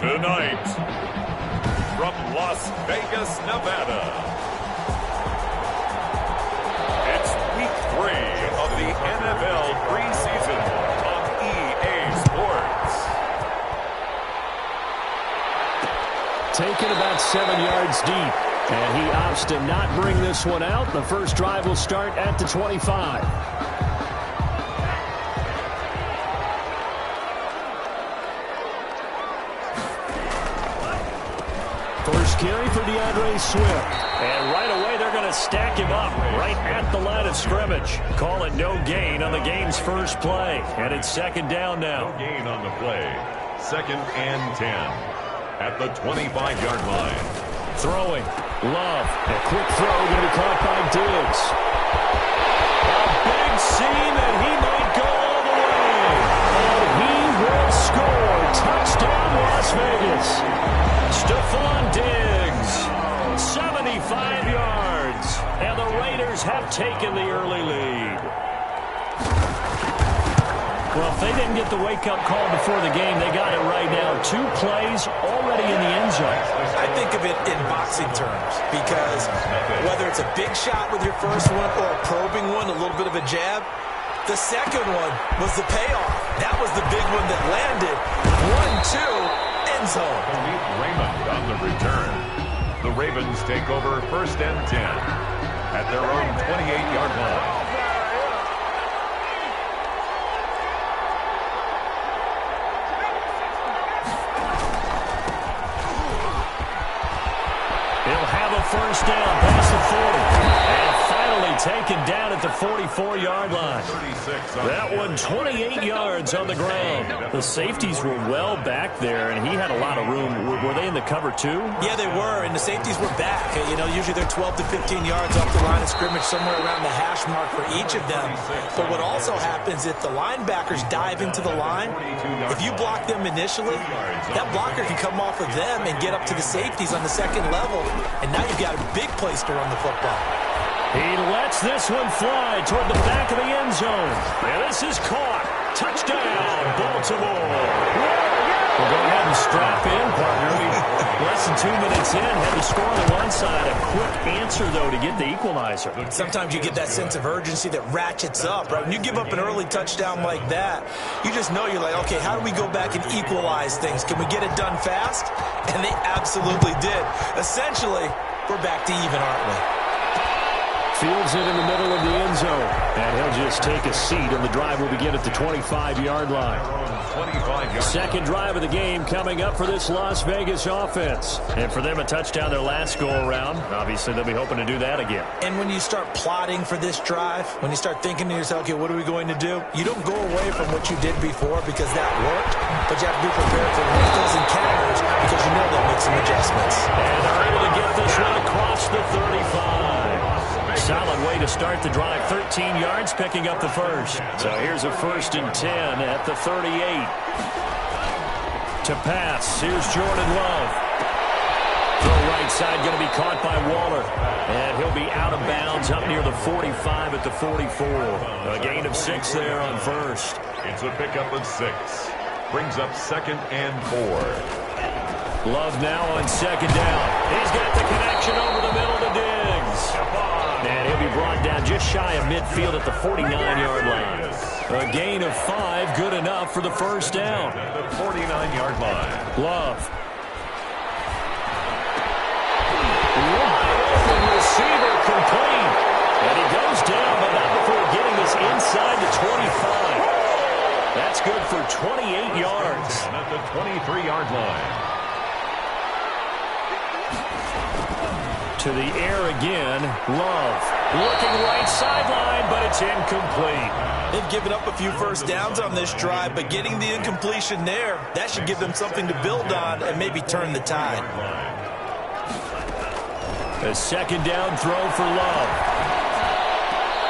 Tonight, from Las Vegas, Nevada, it's Week 3 of the NFL preseason on EA Sports. Taken about 7 yards deep, and he opts to not bring this one out. The first drive will start at the 25. First carry for DeAndre Swift. And right away, they're going to stack him up right at the line of scrimmage. Call it no gain on the game's first play. And it's second down now. No gain on the play. 2nd and 10 at the 25-yard line. Throwing. Love. A quick throw going to be caught by Diggs. A big seam, and he might go all the way. And he will score. Touchdown, Las Vegas. Stephon Diggs, 75 yards, and the Raiders have taken the early lead. Well, if they didn't get the wake-up call before the game, they got it right now. 2 plays already in the end zone. I think of it in boxing terms because whether it's a big shot with your first one or a probing one, a little bit of a jab, the second one was the payoff. That was the big one that landed. 1-2. Zone. Raymond on the return. The Ravens take over 1st and 10 at their own 28-yard line. He'll have a first down past the 40. And finally taken down at the 44-yard line. That one 28 yards on the ground. The safeties were well back there, and he had a lot of room. Were they in the cover too? Yeah, they were, and the safeties were back. You know, usually they're 12 to 15 yards off the line of scrimmage, somewhere around the hash mark for each of them. But what also happens if the linebackers dive into the line, if you block them initially, that blocker can come off of them and get up to the safeties on the second level, and now you've got a big place to run the football. He lets this one fly toward the back of the end zone. And this is caught. Touchdown, Baltimore. Well, go ahead and strap in, partner. Less than 2 minutes in, had the score on the one side. A quick answer, though, to get the equalizer. Sometimes you get that sense of urgency that ratchets up, right? When you give up an early touchdown like that, you just know you're like, okay, how do we go back and equalize things? Can we get it done fast? And they absolutely did. Essentially, we're back to even, aren't we? Fields it in the middle of the end zone. And he'll just take a seat, and the drive will begin at the 25-yard line. Second drive of the game coming up for this Las Vegas offense. And for them, a touchdown their last go-around. Obviously, they'll be hoping to do that again. And when you start plotting for this drive, when you start thinking to yourself, okay, what are we going to do? You don't go away from what you did before because that worked, but you have to be prepared for wrinkles and counters because you know they'll make some adjustments. And they're able to get this one across the 35. Solid way to start the drive. 13 yards, picking up the first. So here's a 1st and 10 at the 38. To pass, here's Jordan Love. Throw right side, going to be caught by Waller. And he'll be out of bounds up near the 45 at the 44. A gain of 6 there on first. It's a pickup of 6. Brings up 2nd and 4. Love now on 2nd down. He's got the connection over the middle to Diggs. And he'll be brought down just shy of midfield at the 49-yard line. A gain of 5, good enough for the first down. At the 49-yard line. Love. Wide open receiver complete. And he goes down, but not before getting this inside the 25. That's good for 28 yards. At the 23-yard line. To the air again, Love. Looking right sideline, but it's incomplete. They've given up a few first downs on this drive, but getting the incompletion there, that should give them something to build on and maybe turn the tide. A 2nd down throw for Love.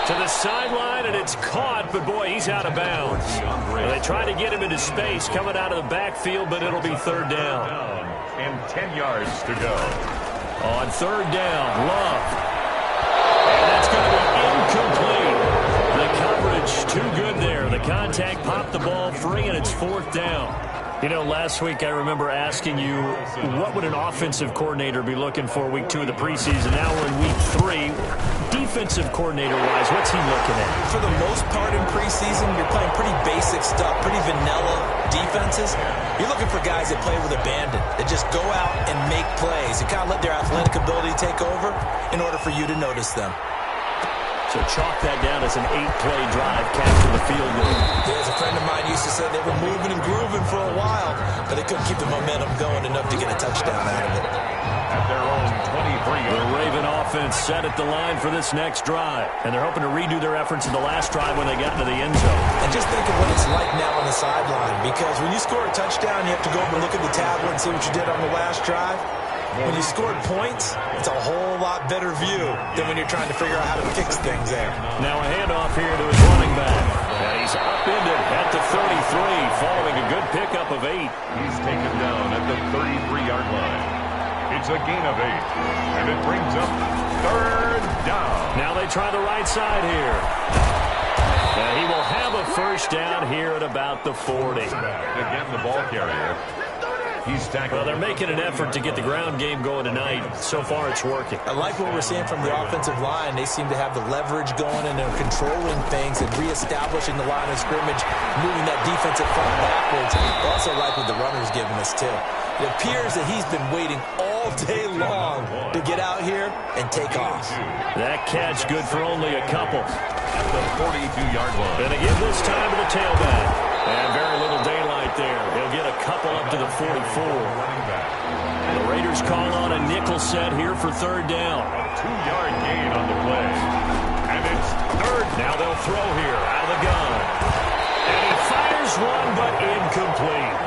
To the sideline, and it's caught, but boy, he's out of bounds. They try to get him into space coming out of the backfield, but it'll be 3rd down. And 10 yards to go. On 3rd down, Love. And that's going to be incomplete. The coverage too good there. The contact popped the ball free, and it's 4th down. You know, last week I remember asking you, what would an offensive coordinator be looking for week 2 of the preseason? Now we're in week 3. Defensive coordinator-wise, what's he looking at? For the most part in preseason, you're playing pretty basic stuff, pretty vanilla defenses. You're looking for guys that play with abandon, that just go out and make plays. You kind of let their athletic ability take over in order for you to notice them. So chalk that down as an 8-play drive, capture the field goal. As a friend of mine used to say, they were moving and grooving for a while, but they couldn't keep the momentum going enough to get a touchdown out of it. At their own 23. The Raven offense set at the line for this next drive, and they're hoping to redo their efforts in the last drive when they got into the end zone. And just think of what it's like now on the sideline, because when you score a touchdown, you have to go over and look at the tablet and see what you did on the last drive. When you scored points, it's a whole lot better view than when you're trying to figure out how to fix things there. Now a handoff here to his running back. And he's upended at the 33, following a good pickup of 8. He's taken down at the 33-yard line. It's a gain of 8, and it brings up 3rd down. Now they try the right side here. And he will have a first down here at about the 40. Again, the ball carrier. He's tackled. Well, they're making an effort to get the ground game going tonight. So far, it's working. I like what we're seeing from the offensive line. They seem to have the leverage going, and they're controlling things and reestablishing the line of scrimmage, moving that defensive front backwards. I also like what the runner's giving us, too. It appears that he's been waiting all day long to get out here and take off. That catch good for only a couple. At the 42-yard line. And again this time to the tailback. And very little daylight there. He'll get a couple up to the 44. The Raiders call on a nickel set here for 3rd down. A 2-yard gain on the play. And it's 3rd. Now they'll throw here out of the gun. And he fires one, but incomplete.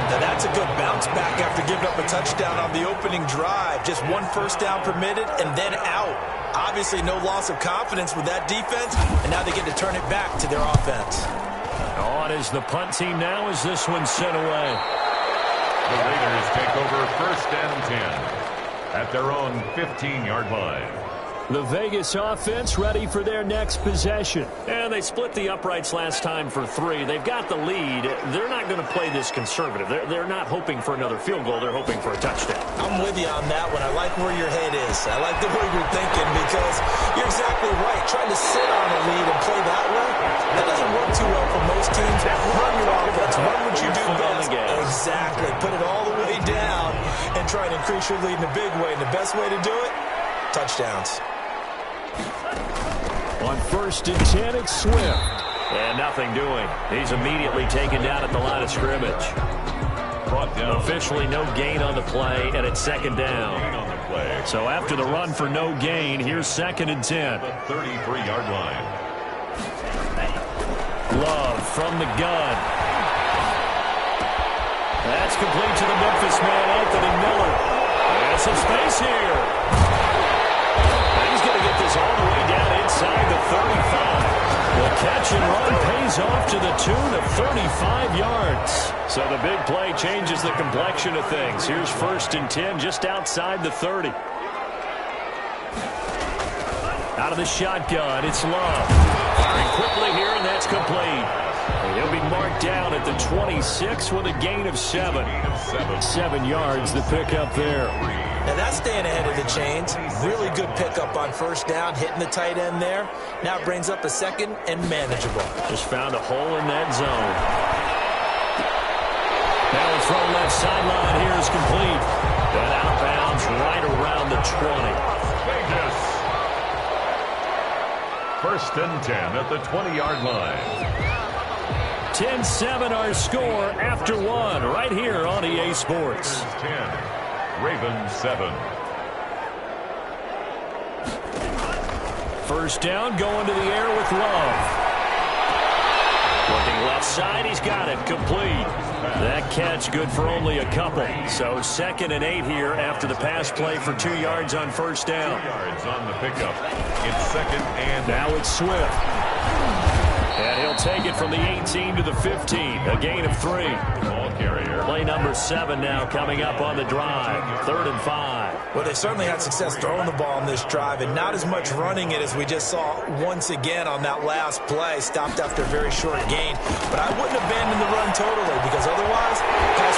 Now that's a good bounce back after giving up a touchdown on the opening drive. Just 1 first down permitted and then out. Obviously no loss of confidence with that defense, and now they get to turn it back to their offense. On is the punt team now as this one's sent away. The Raiders take over 1st and 10 at their own 15-yard line. The Vegas offense ready for their next possession. And they split the uprights last time for 3. They've got the lead. They're not going to play this conservative. They're not hoping for another field goal. They're hoping for a touchdown. I'm with you on that one. I like where your head is. I like the way you're thinking, because you're exactly right. Trying to sit on a lead and play that way, that doesn't work too well for most teams. Run your offense. Run what you do best. Exactly. Put it all the way down and try and increase your lead in a big way. And the best way to do it, touchdowns. On 1st and 10, it's Swift. And nothing doing. He's immediately taken down at the line of scrimmage. Brought down. Officially no gain on the play, and it's 2nd down. On the play. So after the run for no gain, here's 2nd and 10. The 33-yard line. Love from the gun. That's complete to the Memphis man, Anthony Miller. And some space here. He's going to get this all the way down inside the 35. The catch and run pays off to the tune of 35 yards. So the big play changes the complexion of things. Here's 1st and 10 just outside the 30. Out of the shotgun, it's Love. Firing quickly here, and that's complete. He'll be marked down at the 26 with a gain of 7. 7 yards the pickup there. Now that's staying ahead of the chains. Really good pickup on 1st down, hitting the tight end there. Now it brings up a 2nd and manageable. Just found a hole in that zone. Now a throw left sideline here is complete. And out of bounds right around the 20. Vegas. 1st and 10 at the 20-yard line. 10-7 our score after 1 right here on EA Sports. 10, Ravens 7. 1st down, going to the air with Love. Looking left side, he's got it, complete. That catch good for only a couple. So 2nd and 8 here after the pass play for 2 yards on 1st down. 2 yards on the pickup. It's 2nd and now it's Swift. And he'll take it from the 18 to the 15. A gain of 3. ball carrier. Play number 7 now coming up on the drive. 3rd and 5. Well, they certainly had success throwing the ball on this drive, and not as much running it as we just saw once again on that last play. Stopped after a very short gain. But I wouldn't abandon the run totally, because otherwise, pass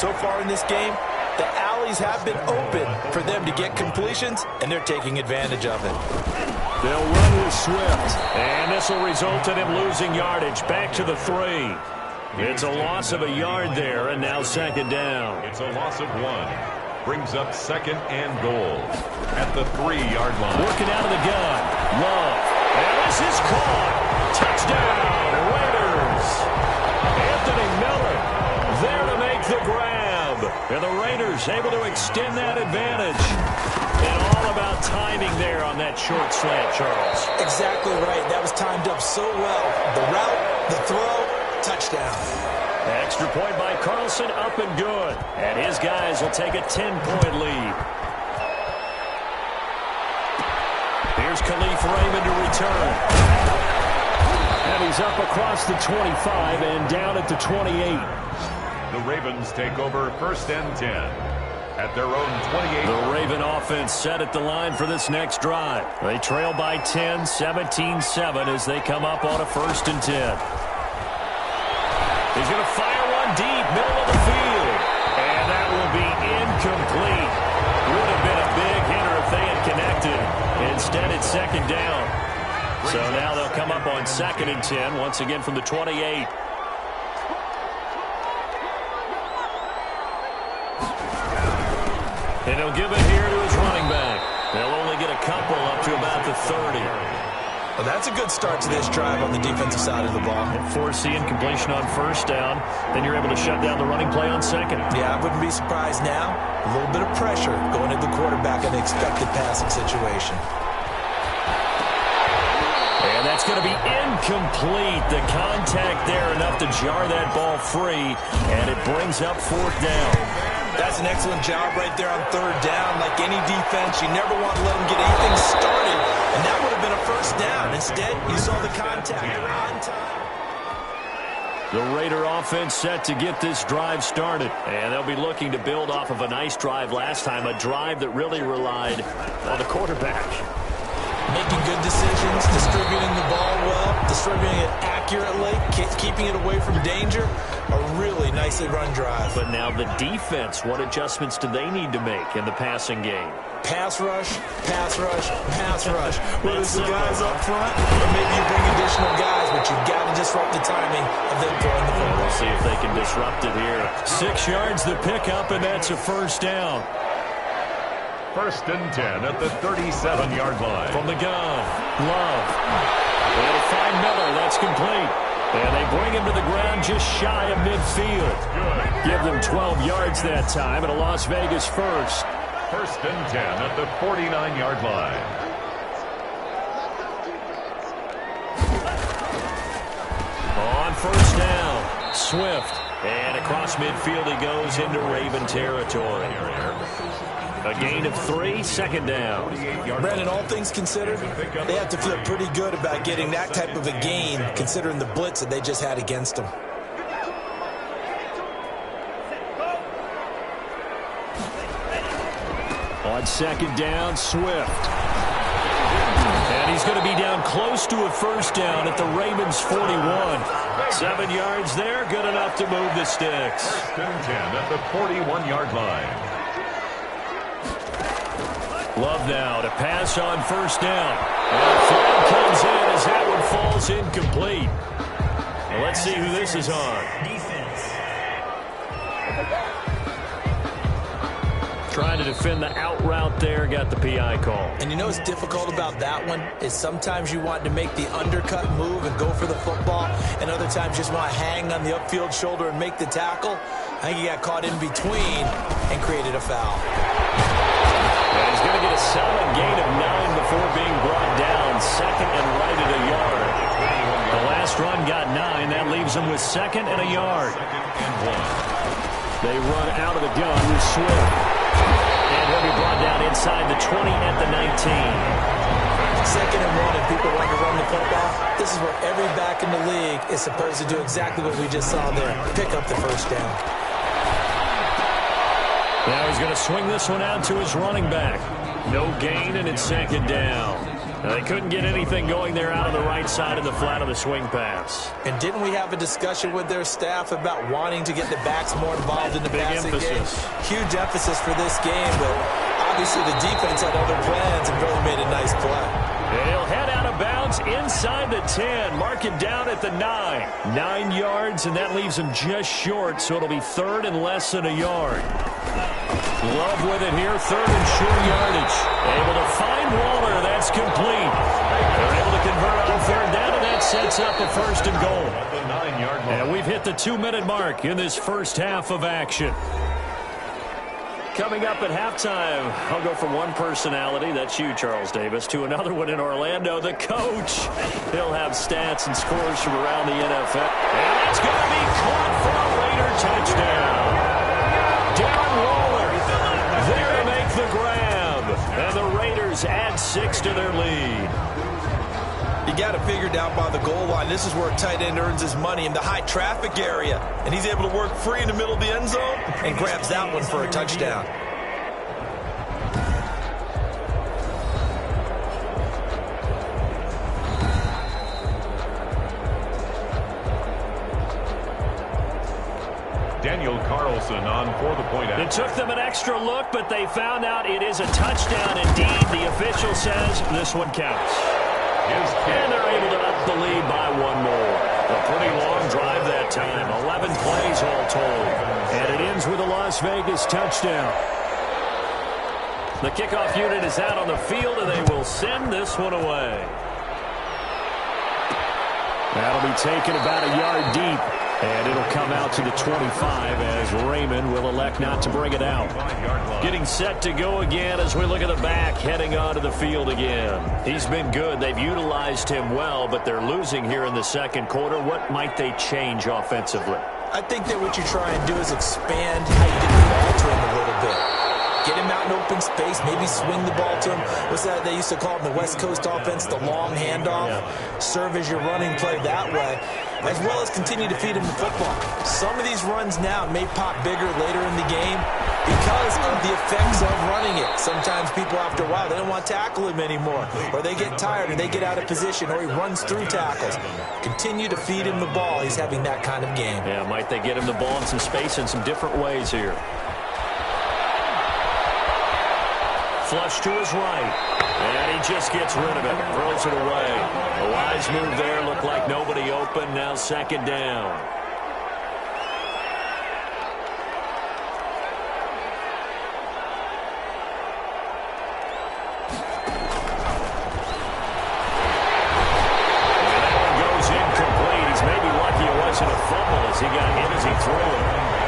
so far in this game, the alleys have been open for them to get completions, and they're taking advantage of it. They'll run with Swift, and this will result in him losing yardage. Back to the 3. It's a loss of a yard there, and now second down. It's a loss of 1. Brings up second and goal at the 3-yard line. Working out of the gun. Love. And this is caught. Touchdown, Raiders. Anthony Miller there to make the grab. And the Raiders able to extend that advantage. And all about timing there on that short slant, Charles. Exactly right. That was timed up so well. The route, the throw, touchdown. Extra point by Carlson, up and good. And his guys will take a 10-point lead. Here's Khalif Raymond to return. And he's up across the 25 and down at the 28. The Ravens take over first and 10 at their own 28. The Raven offense set at the line for this next drive. They trail by 10, 17-7 as they come up on a first and 10. He's going to fire one deep, middle of the field. And that will be incomplete. Would have been a big hitter if they had connected. Instead, it's second down. So now they'll come up on second and 10, once again from the 28. And he'll give it here to his running back. They'll only get a couple up to about the 30. Well, that's a good start to this drive on the defensive side of the ball. And force the incompletion on first down. Then you're able to shut down the running play on second. Yeah, I wouldn't be surprised now. A little bit of pressure going into the quarterback in the expected passing situation. And that's going to be incomplete. The contact there enough to jar that ball free. And it brings up fourth down. That's an excellent job right there on third down. Like any defense, you never want to let them get anything started. And that would have been a first down. Instead, you saw the contact on time. The Raider offense set to get this drive started. And they'll be looking to build off of a nice drive last time. A drive that really relied on the quarterback. Making good decisions, distributing the ball well, distributing it accurately, keeping it away from danger. A really nicely run drive. But now the defense, what adjustments do they need to make in the passing game? Pass rush, pass rush, pass rush. Whether it's the guys up front or maybe you bring additional guys, but you've got to disrupt the timing of them throwing the football. We'll see if they can disrupt it here. 6 yards the pickup, and that's a first down. First and 10 at the 37-yard line. From the gun, Love. They'll find Miller. That's complete. And they bring him to the ground just shy of midfield. Good. Give them 12 yards that time at a Las Vegas first. First and 10 at the 49-yard line. On first down, Swift. And across midfield he goes into Raven territory. A gain of 3, second down. Brandon, all things considered, they have to feel pretty good about getting that type of a gain, considering the blitz that they just had against them. On second down, Swift. And he's going to be down close to a first down at the Ravens 41. 7 yards there, good enough to move the sticks. First and 10 at the 41-yard line. Love now to pass on first down. And a flag comes in as that one falls incomplete. Well, let's see who this is on. Trying to defend the out route there, got the PI call. And you know what's difficult about that one is sometimes you want to make the undercut move and go for the football, and other times you just want to hang on the upfield shoulder and make the tackle. I think he got caught in between and created a foul. And he's going to get a solid gain of 9 before being brought down. Second and right at a yard. The last run got 9. That leaves him with second and a yard. They run out of the gun with Swift. And he'll be brought down inside the 20 at the 19. Second and 1, and people want to run the football. This is where every back in the league is supposed to do exactly what we just saw there. Pick up the first down. Now he's going to swing this one out to his running back. No gain, and it's second down. They couldn't get anything going there out of the right side of the flat of the swing pass. And didn't we have a discussion with their staff about wanting to get the backs more involved in the passing game? Huge emphasis for this game, but obviously the defense had other plans and really made a nice play. He'll head out of bounds inside the 10. Mark it down at the 9. 9 yards, and that leaves him just short, so it'll be third and less than a yard. Love with it here, third and short yardage. Able to find Waller. That's complete. They're able to convert on third down, and that sets up a first and goal. And we've hit the 2-minute mark in this first half of action. Coming up at halftime, I'll go from one personality, that's you, Charles Davis, to another one in Orlando, the coach. He'll have stats and scores from around the NFL. And it's going to be caught for a Raider touchdown. Darren Waller there to make the grab. And the Raiders add 6 to their lead. You got it figured out by the goal line. This is where a tight end earns his money in the high traffic area. And he's able to work free in the middle of the end zone and grabs that one for a touchdown. Daniel Carlson on for the point out. It took them an extra look, but they found out it is a touchdown indeed. The official says this one counts. And they're able to up the lead by one more. A pretty long drive that time. 11 plays all told. And it ends with a Las Vegas touchdown. The kickoff unit is out on the field, and they will send this one away. That'll be taken about a yard deep. And it'll come out to the 25 as Raymond will elect not to bring it out. Getting set to go again as we look at the back, heading onto the field again. He's been good. They've utilized him well, but they're losing here in the second quarter. What might they change offensively? I think that what you try and do is expand how you get the ball to him a little bit. Get him out in open space, maybe swing the ball to him. What's that they used to call it in the West Coast offense, the long handoff? Yeah. Serve as your running play that way, as well as continue to feed him the football. Some of these runs now may pop bigger later in the game because of the effects of running it. Sometimes people, after a while, they don't want to tackle him anymore, or they get tired and they get out of position, or he runs through tackles. Continue to feed him the ball. He's having that kind of game. Yeah, might they get him the ball in some space in some different ways here. Flush to his right. And he just gets rid of it. Throws it away. A wise move there. Looked like nobody open. Now second down. And that one goes incomplete. He's maybe lucky it wasn't a fumble as he got hit as he threw it.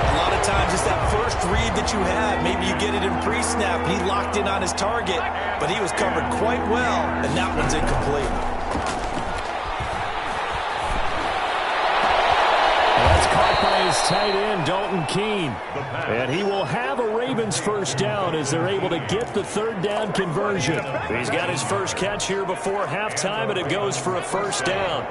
A lot of times it's that first read that you have. Maybe you get it in pre-snap. He locked in on his target, but he was covered quite well, and that one's incomplete. That's caught by his tight end, Dalton Keene. And he will have a Ravens first down as they're able to get the third down conversion. He's got his first catch here before halftime, and it goes for a first down.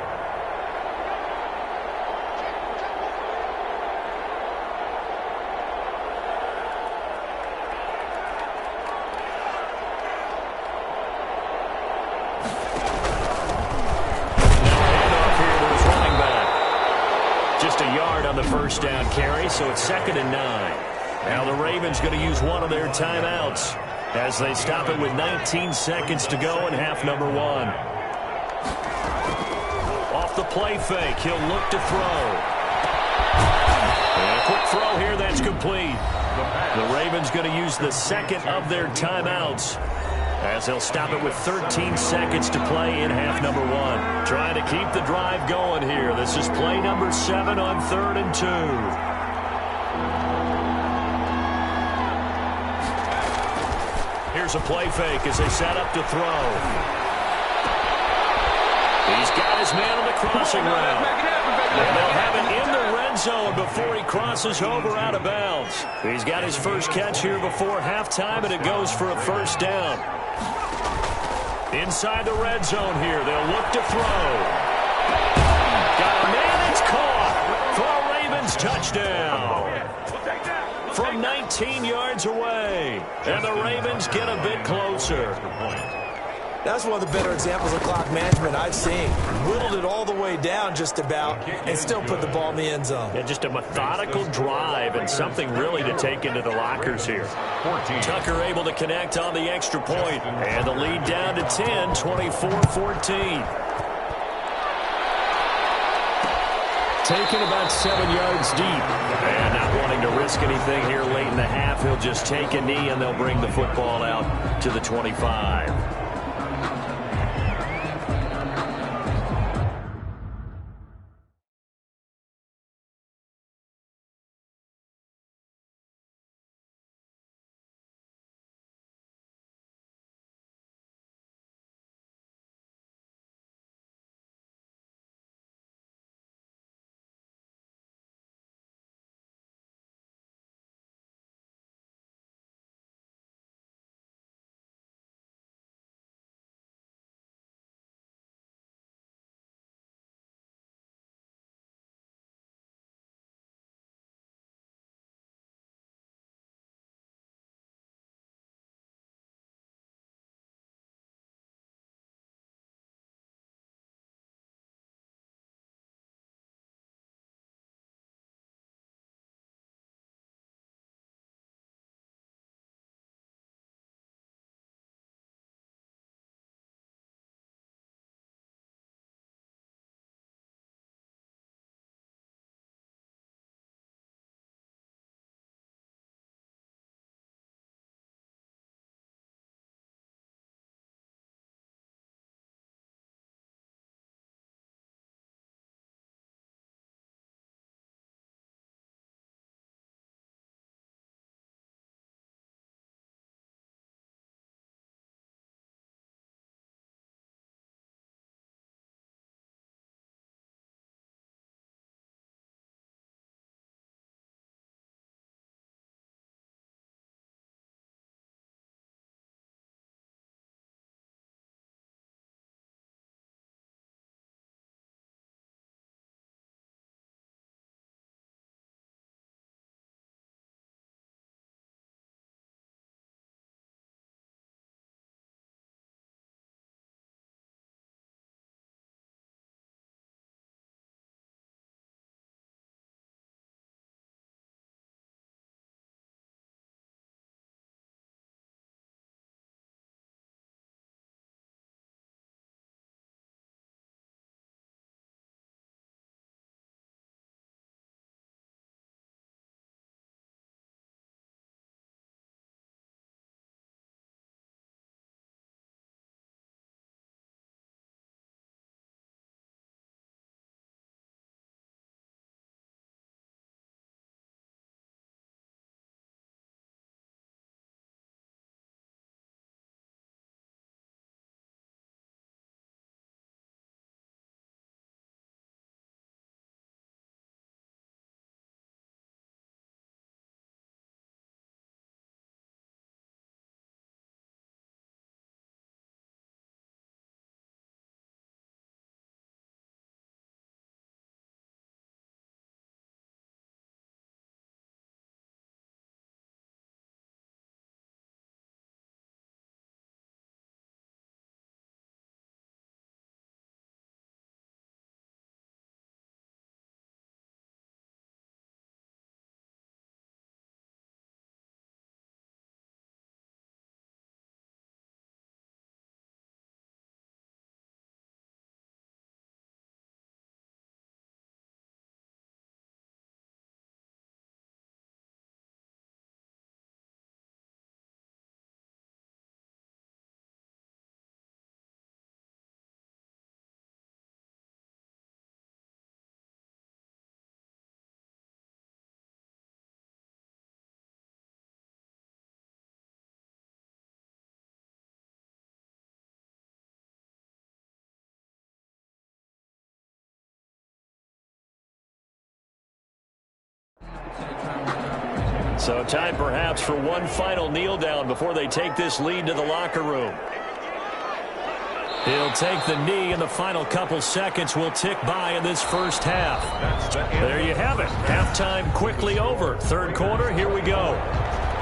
First down carry, so it's 2nd and 9. Now the Ravens going to use one of their timeouts as they stop it with 19 seconds to go in half number 1. Off the play fake, he'll look to throw. And a quick throw here, that's complete. The Ravens going to use the second of their timeouts as they'll stop it with 13 seconds to play in half number 1. Trying to keep the drive going here. This is play number 7 on 3rd and 2. Here's a play fake as they set up to throw. He's got his man on the crossing route. And they'll have it in the red zone before he crosses over out of bounds. He's got his first catch here before halftime, and it goes for a first down. Inside the red zone here, they'll look to throw. Got a man, it's caught for a Ravens touchdown. From 19 yards away, and the Ravens get a bit closer. That's one of the better examples of clock management I've seen. Whittled it all the way down just about and still put the ball in the end zone. Yeah, just a methodical drive and something really to take into the lockers here. 14. Tucker able to connect on the extra point. And the lead down to 10, 24-14. Taken about 7 yards deep. And not wanting to risk anything here late in the half, he'll just take a knee and they'll bring the football out to the 25. So time perhaps for one final kneel down before they take this lead to the locker room. He'll take the knee, and the final couple seconds will tick by in this first half. There you have it. Halftime quickly over. Third quarter, here we go.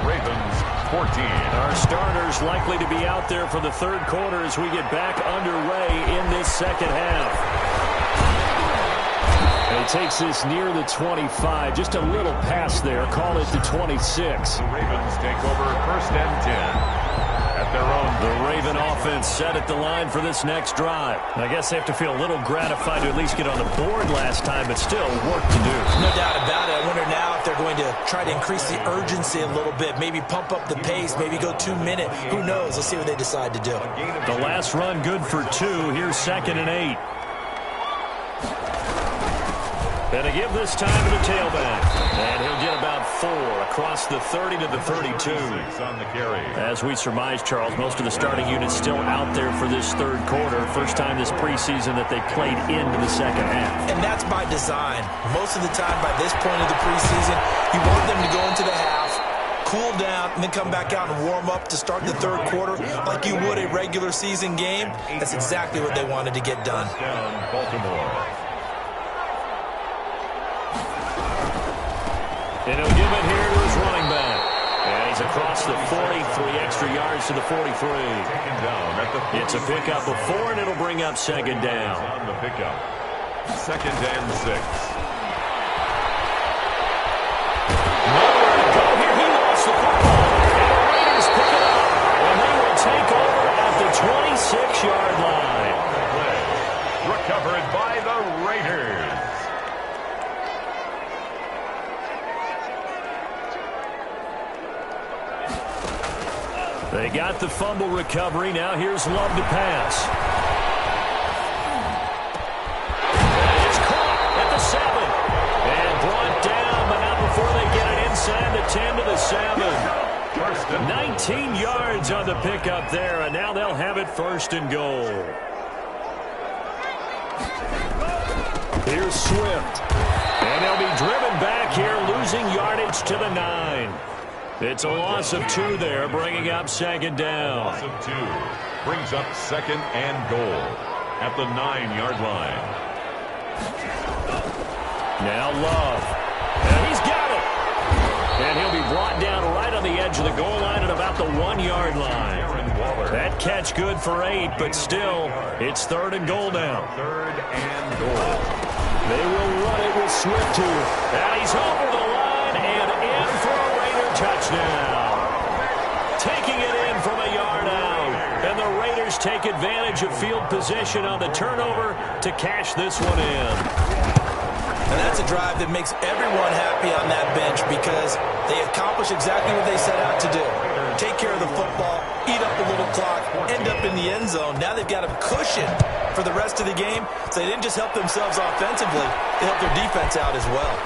Ravens 14. Our starters likely to be out there for the third quarter as we get back underway in this second half. And he takes this near the 25. Just a little pass there. Call it the 26. The Ravens take over first and 10. At their own. The Raven offense set at the line for this next drive. I guess they have to feel a little gratified to at least get on the board last time, but still work to do. No doubt about it. I wonder now if they're going to try to increase the urgency a little bit, maybe pump up the pace, maybe go 2 minute. Who knows? Let's see what they decide to do. The last run good for 2. Here's 2nd and 8. And to give this time to the tailback. And he'll get about 4 across the 30 to the 32. On the carry. As we surmise, Charles, most of the starting units still out there for this third quarter. First time this preseason that they played into the second half. And that's by design. Most of the time by this point of the preseason, you want them to go into the half, cool down, and then come back out and warm up to start the third quarter like you would a regular season game. That's exactly what they wanted to get done. Down Baltimore. And he'll give it here to his running back. And he's across the 40, 3 extra yards to the 43. Taken down at the 40. It's a pickup of 4, and it'll bring up 2nd down. On the pickup. 2nd and 6. Nowhere to go here. He lost the football. And the Raiders pick it up. And they will take over at the 26-yard line. Recovered by the Raiders. They got the fumble recovery. Now here's Love to pass. That is caught at the 7. And brought down, but not before they get it inside the 10 to the 7. 19 yards on the pickup there, and now they'll have it 1st and goal. Here's Swift. And they'll be driven back here, losing yardage to the 9. It's a loss of 2 there, bringing up 2nd down. Loss of 2 brings up 2nd and goal at the 9-yard line. Now Love. And he's got it. And he'll be brought down right on the edge of the goal line at about the 1-yard line. That catch good for 8, but still, it's 3rd and goal now. 3rd and goal. They will run it with Swift here. And he's over the line and in for a Raider touchdown. Taking it in from a yard out. And the Raiders take advantage of field position on the turnover to cash this one in. And that's a drive that makes everyone happy on that bench because they accomplish exactly what they set out to do. Take care of the football, eat up a little clock, end up in the end zone. Now they've got a cushion for the rest of the game, so they didn't just help themselves offensively, they helped their defense out as well.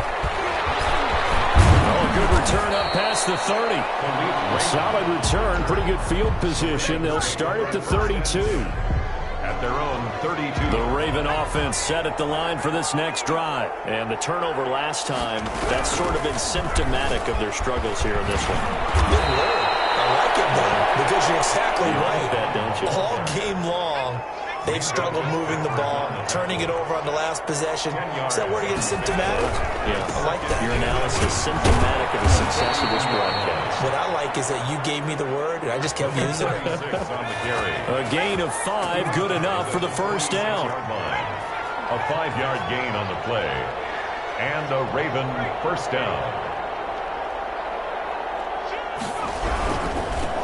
Oh, good return up past the 30. A solid return, pretty good field position. They'll start at the 32. At their own 32. The Raven offense set at the line for this next drive. And the turnover last time, that's sort of been symptomatic of their struggles here in this one. Good word. I like it, though, because you're exactly right. Like that, don't you? All game long, they've struggled moving the ball, turning it over on the last possession. Is that word again, symptomatic? Yeah. I like that. Your analysis, symptomatic of the success of this broadcast. What I like is that you gave me the word, and I just kept using it. A gain of 5, good enough for the 1st down. A 5-yard gain on the play. And a Raven 1st down.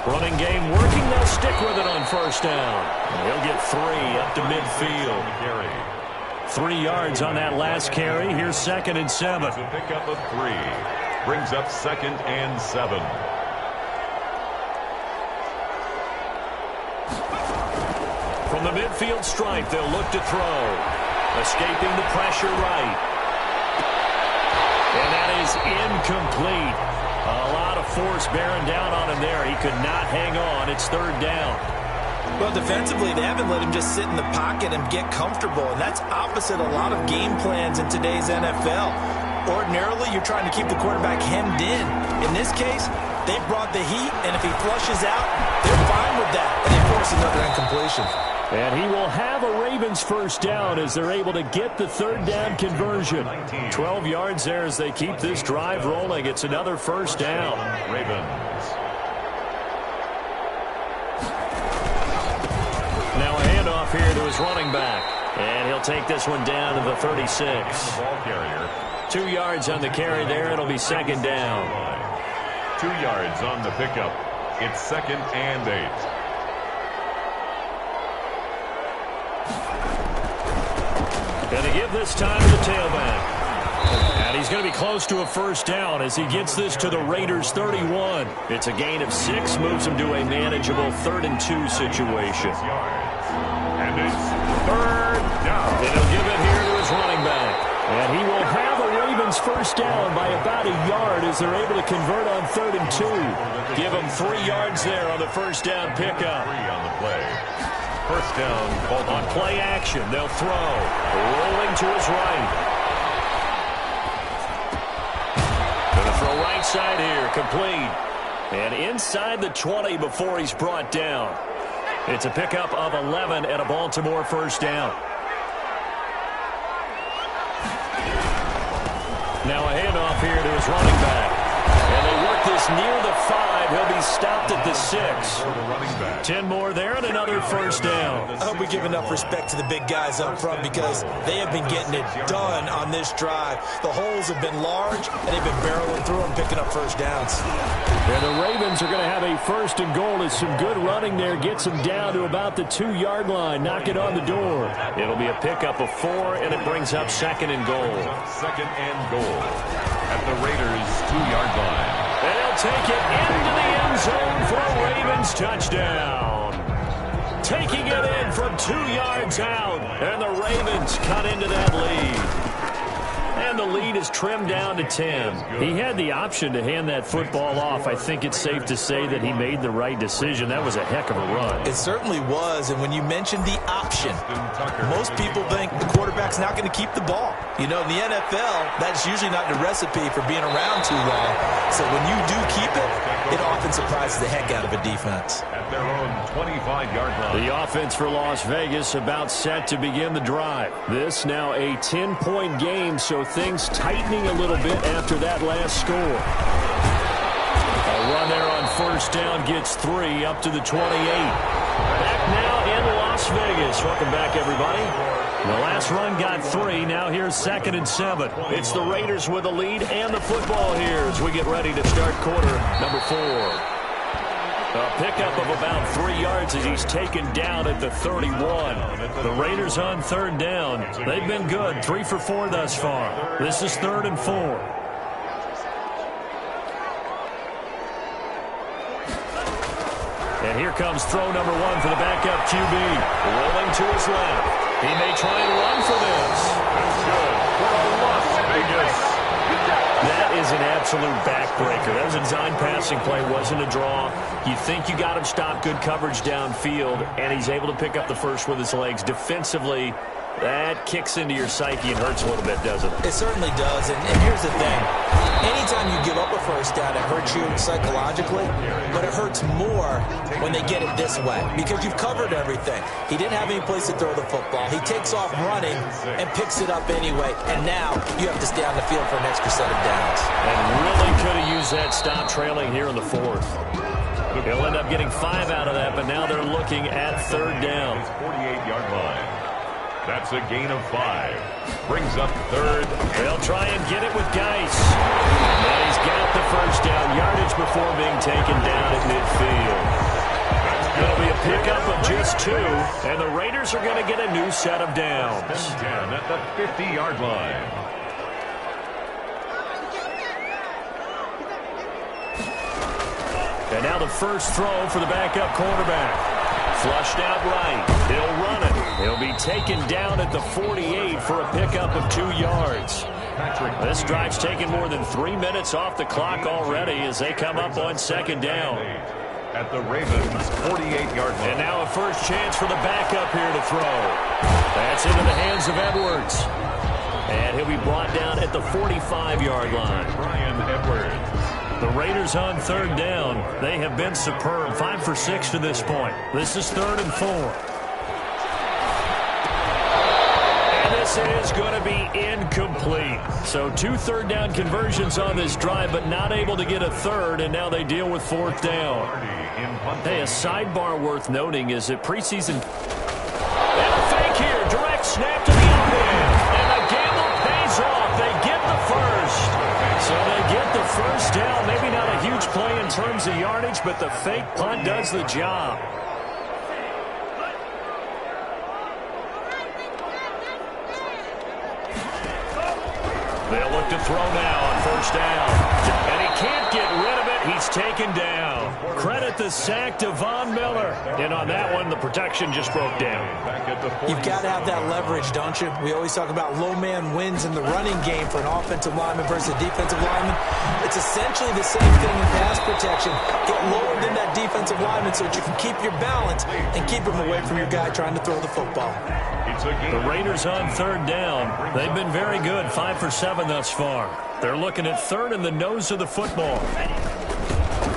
Running game working. They'll stick with it on 1st down. He'll get 3 up to midfield. 3 yards on that last carry. Here's 2nd and 7. A pickup of 3. Brings up 2nd and 7. From the midfield stripe, they'll look to throw. Escaping the pressure right. And that is incomplete. A lot of force bearing down on him there. He could not hang on. It's 3rd down. Well, defensively, they haven't let him just sit in the pocket and get comfortable, and that's opposite a lot of game plans in today's NFL. Ordinarily, you're trying to keep the quarterback hemmed in. In this case, they brought the heat, and if he flushes out, they're fine with that, and they force another incompletion. And he will have a Ravens 1st down as they're able to get the 3rd down conversion. 12 yards there as they keep this drive rolling. It's another 1st down. Ravens. here to his running back. And he'll take this one down to the 36. Ball carrier. 2 yards on the carry there. It'll be second down. 2 yards on the pickup. It's 2nd and 8. Going to give this time to the tailback. And he's going to be close to a first down as he gets this to the Raiders 31. It's a gain of 6, moves him to a manageable 3rd and 2 situation. And it's 3rd down. And he'll give it here to his running back. And he will have a Ravens first down by about a yard as they're able to convert on 3rd and 2. Give him 3 yards there on the first down pickup. 3 on the play. First down. On play action, they'll throw. Rolling to his right. Going to throw right side here, complete. And inside the 20 before he's brought down. It's a pickup of 11 and a Baltimore first down. Now a handoff here to his running back. And they work this near the 5. He'll be stopped at the 6. 10 more there and another first down. I hope we give enough respect to the big guys up front because they have been getting it done on this drive. The holes have been large, and they've been barreling through them, picking up first downs. And the Ravens are going to have a first and goal as some good running there gets them down to about the 2-yard line. Knock it on the door. It'll be a pickup of 4, and it brings up 2nd and goal. 2nd and goal at the Raiders' 2-yard line. They'll take it into the end zone for a Ravens touchdown. Taking it in from 2 yards out, and the Ravens cut into that lead. And the lead is trimmed down to 10. He had the option to hand that football off. I think it's safe to say that he made the right decision. That was a heck of a run. It certainly was, and when you mentioned the option, most people think the quarterback's not going to keep the ball. You know, in the NFL, that's usually not the recipe for being around too long. So when you do keep it, it often surprises the heck out of a defense. At their own 25-yard line. The offense for Las Vegas about set to begin the drive. This now a 10-point game, so things tightening a little bit after that last score. A run there on first down gets 3 up to the 28. Back now in Las Vegas. Welcome back, everybody. The last run got 3. Now here's 2nd and 7. It's the Raiders with the lead and the football here as we get ready to start quarter number 4. A pickup of about 3 yards as he's taken down at the 31. The Raiders on 3rd down. They've been good, 3 for 4 thus far. This is 3rd and 4. And here comes throw number 1 for the backup QB. Rolling to his left. He may try and run for this. That's good for Las Vegas. That is an absolute backbreaker. That was a design passing play, wasn't a draw. You think you got him stopped, good coverage downfield, and he's able to pick up the first with his legs. Defensively, that kicks into your psyche and hurts a little bit, doesn't it? It certainly does, and here's the thing. Anytime you give up a first down, it hurts you psychologically, but it hurts more when they get it this way because you've covered everything. He didn't have any place to throw the football. He takes off running and picks it up anyway, and now you have to stay on the field for an extra set of downs. And really could have used that stop trailing here in the 4th. He'll end up getting 5 out of that, but now they're looking at 3rd down. 48-yard line. That's a gain of 5. Brings up 3rd. They'll try and get it with Geis. And he's got the first down yardage before being taken down at midfield. It'll be a pickup of just 2, and the Raiders are going to get a new set of downs. 10 at the 50-yard line. And now the first throw for the backup quarterback. Flushed out right. He'll run it. He'll be taken down at the 48 for a pickup of 2 yards. This drive's taken more than 3 minutes off the clock already as they come up on 2nd down. At the Ravens' 48-yard line. And now a first chance for the backup here to throw. That's into the hands of Edwards. And he'll be brought down at the 45-yard line. Brian Edwards. The Raiders on 3rd down. They have been superb. 5 for 6 to this point. This is 3rd and 4. And this is going to be incomplete. So 2 3rd down conversions on this drive, but not able to get a 3rd, and now they deal with 4th down. Hey, a sidebar worth noting is that preseason... And terms of yardage, but the fake punt does the job. They'll look to throw now on first down. And he can't get rid of it. He's taken down. Credit the sack to Von Miller. And on that one, the protection just broke down. You've got to have that leverage, don't you? We always talk about low man wins in the running game for an offensive lineman versus a defensive lineman. It's essentially the same thing in pass protection. Get lower than that defensive lineman so that you can keep your balance and keep him away from your guy trying to throw the football. The Raiders on third down. They've been very good, 5 for 7 thus far. They're looking at third in the nose of the football.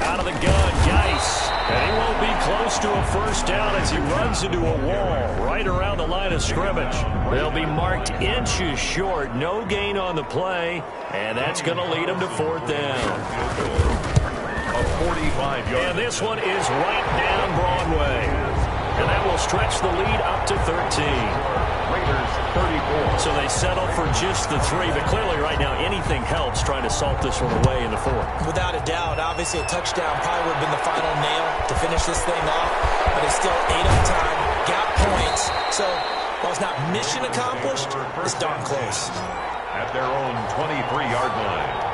Out of the gun, Geis. And he won't be close to a first down as he runs into a wall right around the line of scrimmage. They'll be marked inches short. No gain on the play, and that's going to lead him to fourth down. A 45-yard. And this one is right down Broadway. And that will stretch the lead up to 13. Raiders 34. So they settle for just the 3, but clearly right now anything helps trying to salt this one away in the fourth. Without a doubt, obviously a touchdown probably would have been the final nail to finish this thing off, but it's still 8 on time, got points. So while it's not mission accomplished, it's darn close. At their own 23-yard line.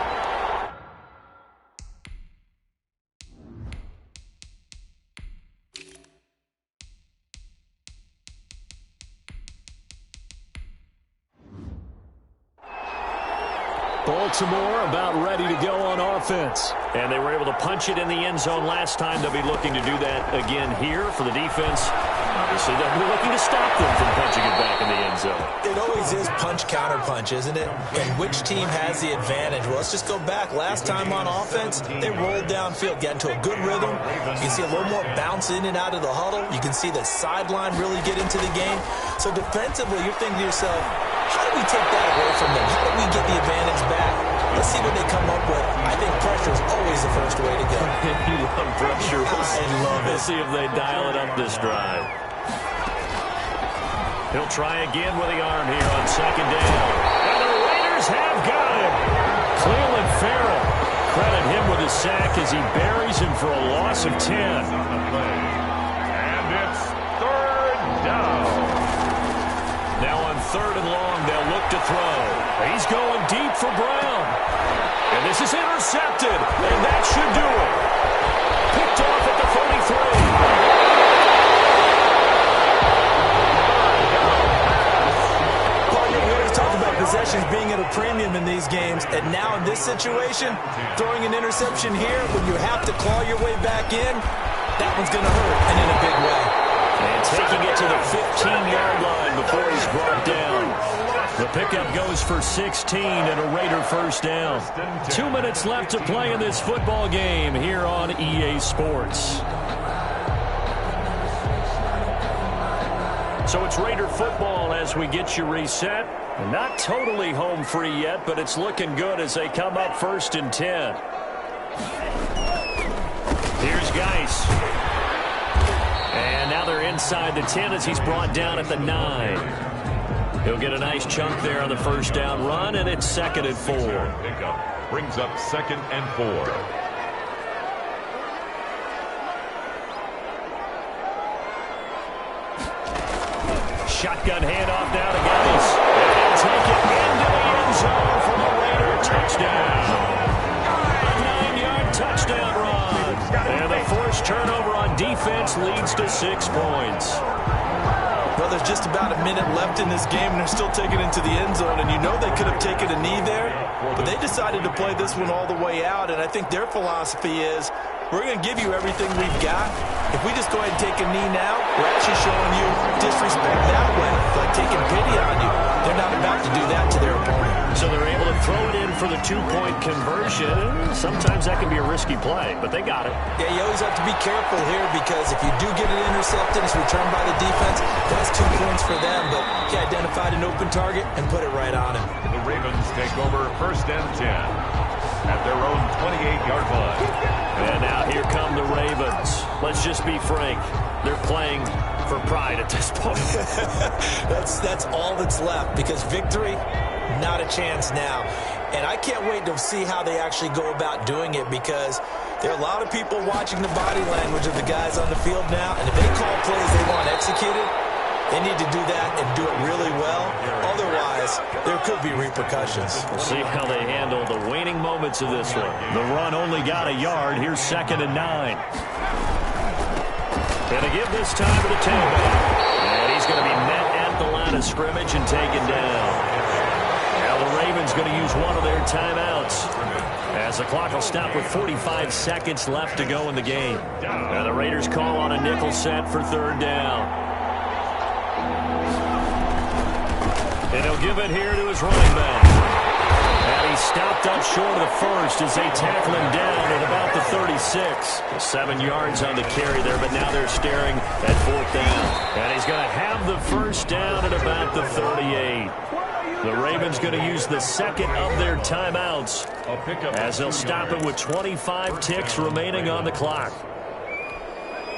Baltimore about ready to go on offense. And they were able to punch it in the end zone last time. They'll be looking to do that again here for the defense. Obviously, they'll be looking to stop them from punching it back in the end zone. It always is punch-counter-punch, isn't it? And which team has the advantage? Well, let's just go back. Last time on offense, they rolled downfield, got into a good rhythm. You can see a little more bounce in and out of the huddle. You can see the sideline really get into the game. So defensively, you're thinking to yourself, how do we take that away from them? How do we get the advantage back? Let's see what they come up with. I think pressure is always the first way to go. You love pressure. I love it. We'll see if they dial it up this drive. He'll try again with the arm here on second down. And the Raiders have got him. Cleveland Farrell. Credit him with his sack as he buries him for a loss of 10. And it's third down. Now on third and long, they'll look to throw. He's going deep for Brown. And this is intercepted. And that should do it. Picked off at the 33. Possessions being at a premium in these games, and now in this situation, throwing an interception here when you have to claw your way back in, that one's going to hurt, and in a big way. And taking it to the 15-yard line before he's brought down. The pickup goes for 16 and a Raider first down. 2 minutes left to play in this football game here on EA Sports. So it's Raider football as we get you reset. Not totally home free yet, but it's looking good as they come up first and 10. Here's Geis. And now they're inside the 10 as he's brought down at the 9. He'll get a nice chunk there on the first down run, and it's 2nd and 4. Pickup brings up 2nd and 4. Shotgun handoff now to Geis. And take it into the end zone for the Raider touchdown. A 9-yard touchdown run. And the forced turnover on defense leads to 6 points. Well, there's just about a minute left in this game, and they're still taking it into the end zone. And you know they could have taken a knee there, but they decided to play this one all the way out. And I think their philosophy is, we're going to give you everything we've got. If we just go ahead and take a knee now, we're actually showing you disrespect that way, like taking pity on you. They're not about to do that to their opponent. So they're able to throw it in for the 2-point conversion. Sometimes that can be a risky play, but they got it. Yeah, you always have to be careful here because if you do get it intercepted, it's returned by the defense. That's 2 points for them, but he identified an open target and put it right on him. The Ravens take over first and 10 at their own 28-yard line. And now here come the Ravens. Let's just be frank. They're playing for pride at this point. That's all that's left because victory, not a chance now. And I can't wait to see how they actually go about doing it, because there are a lot of people watching the body language of the guys on the field now, and if they call plays they want executed, they need to do that and do it really well. Otherwise, there could be repercussions. We'll see how they handle the waning moments of this one. The run only got a yard. Here's 2nd and 9. Going to give this time to the tailback. And he's going to be met at the line of scrimmage and taken down. Now the Ravens going to use one of their timeouts, as the clock will stop with 45 seconds left to go in the game. Now the Raiders call on a nickel set for 3rd down. And he'll give it here to his running back. And he stopped up short of the first as they tackle him down at about the 36. 7 yards on the carry there, but now they're staring at 4th down. And he's going to have the first down at about the 38. The Ravens going to use the 2nd of their timeouts as they'll stop it with 25 ticks remaining on the clock.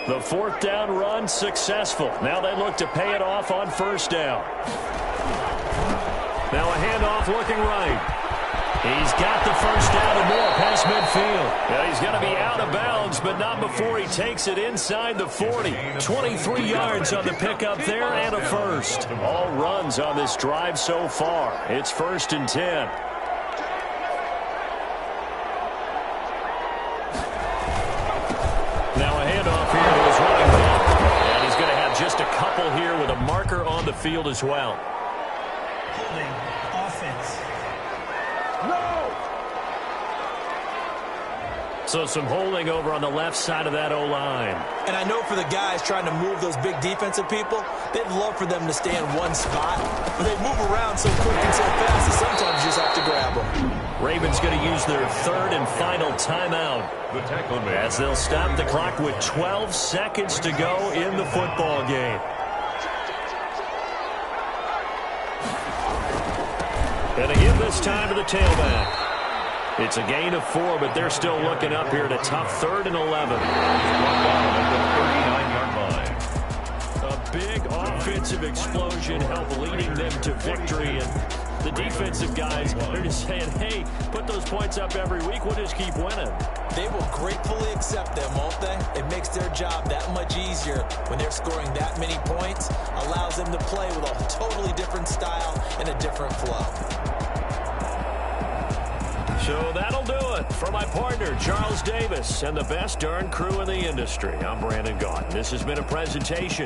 The 4th down run successful. Now they look to pay it off on 1st down. Now a handoff looking right. He's got the first down and more past midfield. Now he's going to be out of bounds, but not before he takes it inside the 40. 23 yards on the pickup there and a first. All runs on this drive so far. It's 1st and 10. Now a handoff here to his running back. And he's going to have just a couple here with a marker on the field as well. Offense. So some holding over on the left side of that O-line. And I know for the guys trying to move those big defensive people, they'd love for them to stay in one spot, but they move around so quick and so fast that sometimes you just have to grab them. Ravens going to use their 3rd and final timeout as they'll stop the clock with 12 seconds to go in the football game. And to give this time to the tailback. It's a gain of 4, but they're still looking up here at a tough 3rd and 11. A big offensive explosion helped leading them to victory. And the defensive guys, they're just saying, hey, put those points up every week. We'll just keep winning. They will gratefully accept them, won't they? It makes their job that much easier when they're scoring that many points. Allows them to play with a totally different style and a different flow. So that'll do it for my partner, Charles Davis, and the best darn crew in the industry. I'm Brandon Gaudin. This has been a presentation